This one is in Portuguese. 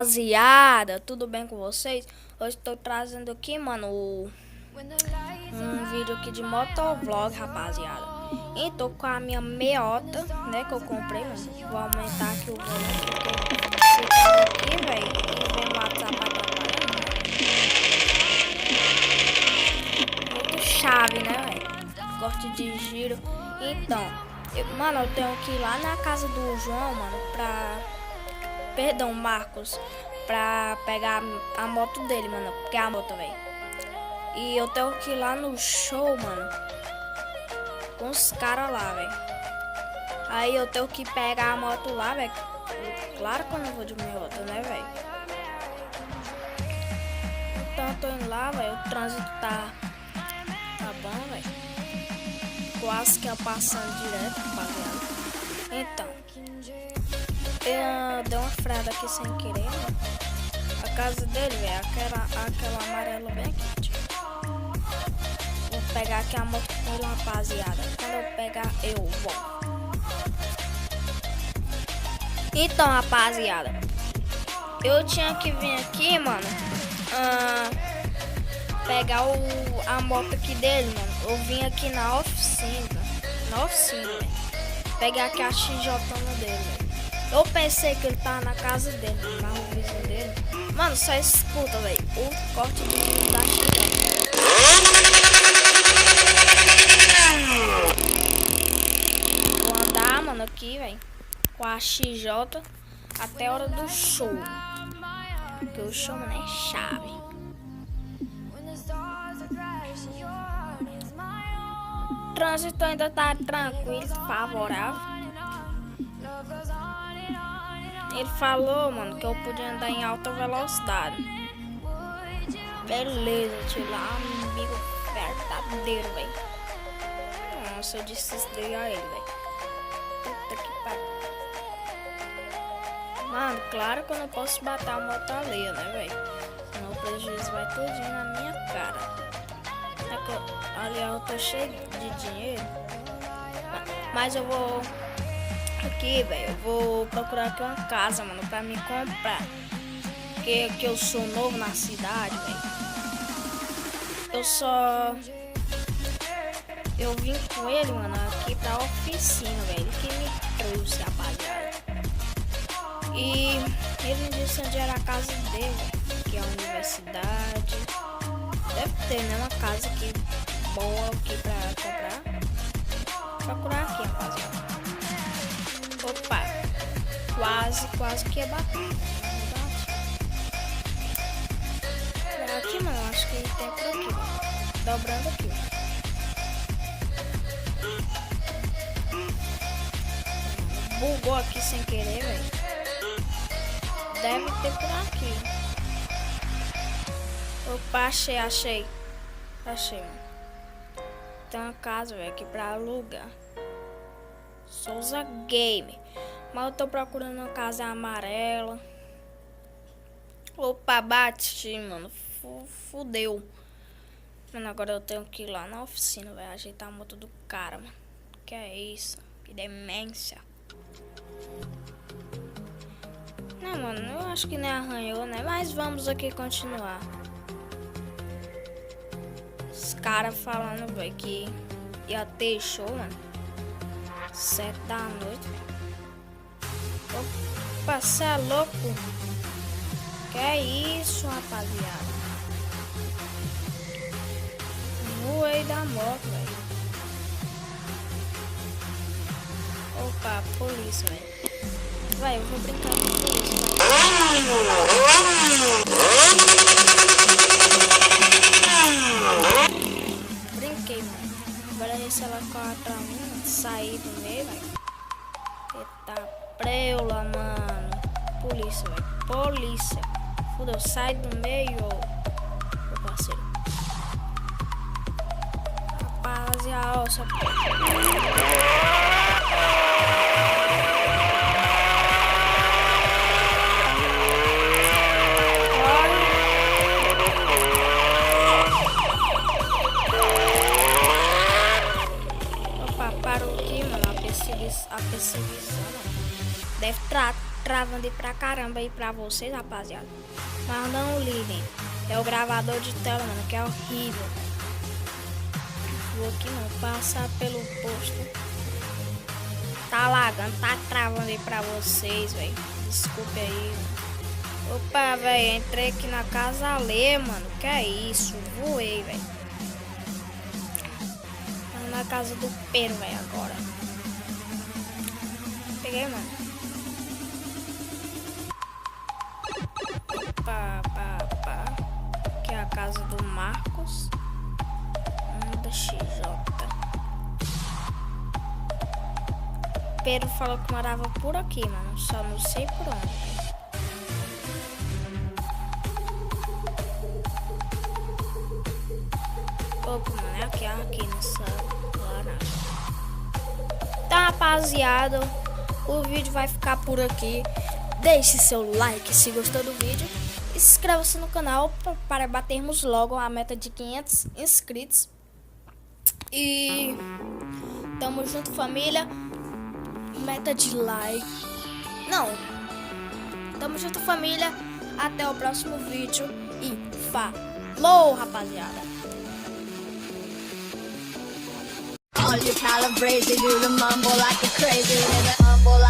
rapaziada, tudo bem com vocês? Hoje estou trazendo aqui, mano, um vídeo aqui de motovlog, rapaziada. E tô com a minha meiota, né, que eu comprei, mano. Vou aumentar aqui o volume, porque esse cara aqui, velho, e vem no WhatsApp atrapalhando. Muito chave, né, velho? Gosto de giro. Então, mano, eu tenho que ir lá na casa do João, mano, Perdão, Marcos, pra pegar a moto dele, mano. Porque é a moto, velho. E eu tenho que ir lá no show, mano, com os caras lá, velho. Aí eu tenho que pegar a moto lá, velho. Claro que eu não vou de moto, né, velho? Então eu tô indo lá, velho. O trânsito tá bom, velho. Quase que eu passando direto, rapaziada. Então, eu dei uma freada aqui sem querer, né? A casa dele, velho, aquela amarela bem quente. Vou pegar aqui a moto com ele, rapaziada. Quando eu pegar, eu vou. Então, rapaziada, eu tinha que vir aqui, mano, pegar a moto aqui dele, mano. Eu vim aqui na oficina, velho. Pegar aqui a XJ dele, velho. Eu pensei que ele tava na casa dele, na rua vizinha dele. Mano, só escuta, velho, o corte de vídeo da XJ. Vou andar, mano, aqui, velho, com a XJ até a hora do show. Porque o show, mano, é chave. O trânsito ainda tá tranquilo, favorável. Ele falou, mano, que eu podia andar em alta velocidade. Beleza, tio, lá, amigo verdadeiro, velho. Nossa, eu disse isso daí a ele, velho. Puta que pariu. Mano, claro que eu não posso bater a moto alheia, né, velho? Senão o prejuízo vai todinho na minha cara. Aliás, eu tô cheio de dinheiro. Mas eu vou... Aqui, velho, eu vou procurar aqui uma casa, mano, pra me comprar. Porque eu sou novo na cidade, velho. Eu vim com ele, mano, aqui pra oficina, velho. Ele que me trouxe, rapaziada. E ele me disse onde era a casa dele, que é a universidade. Deve ter, né, uma casa aqui boa aqui pra comprar. Vou procurar aqui, rapaziada. Opa, quase que é bacana. Aqui, mano, acho que tem por aqui, mano. Dobrando aqui. Bugou aqui sem querer, velho. Deve ter por aqui. Opa, achei, mano. Tem uma casa, velho, aqui pra alugar. Souza Game. Mas eu tô procurando uma casa amarela. Opa, bati, mano. Fudeu. Mano, agora eu tenho que ir lá na oficina, velho. Ajeitar a moto do cara, mano. Que é isso? Que demência. Não, mano, eu acho que nem arranhou, né? Mas vamos aqui continuar. Os caras falando, velho, que ia ter show, mano. 7 da noite. Opa, cê é louco? Que é isso, rapaziada? Voei da moto, velho. Opa, polícia, velho. Vai, eu vou brincar com a polícia, velho. Brinquei, mano. Agora esse ela corre pra mim. Sair do meio, velho. Eita preula, mano. Polícia, velho. Polícia. Fudeu, sai do meio, meu parceiro. Rapaziada, ó, só... A perseguição deve tratar travando aí pra caramba aí pra vocês, rapaziada. Mas não liguem. É o gravador de tela, mano, que é horrível. Vou aqui, mano, passar pelo posto. Tá lagando, tá travando aí pra vocês, velho. Desculpe aí. Opa, velho, entrei aqui na casa Alê, mano. Que é isso? Voei, velho. Tô na casa do Pedro, velho, agora. Peguei, mano. Opa, aqui é a casa do Marcos. Da XJ. Pedro falou que morava por aqui, mano. Só não sei por onde. Opa, mano, é aqui nessa varanda. Então, rapaziada, o vídeo vai ficar por aqui. Deixe seu like se gostou do vídeo. E se inscreva-se no canal para batermos logo a meta de 500 inscritos. E tamo junto, família. Meta de like. Não. Tamo junto, família. Até o próximo vídeo. E falou, rapaziada. All you calibrated, do the mumble like a crazy nigga, humble like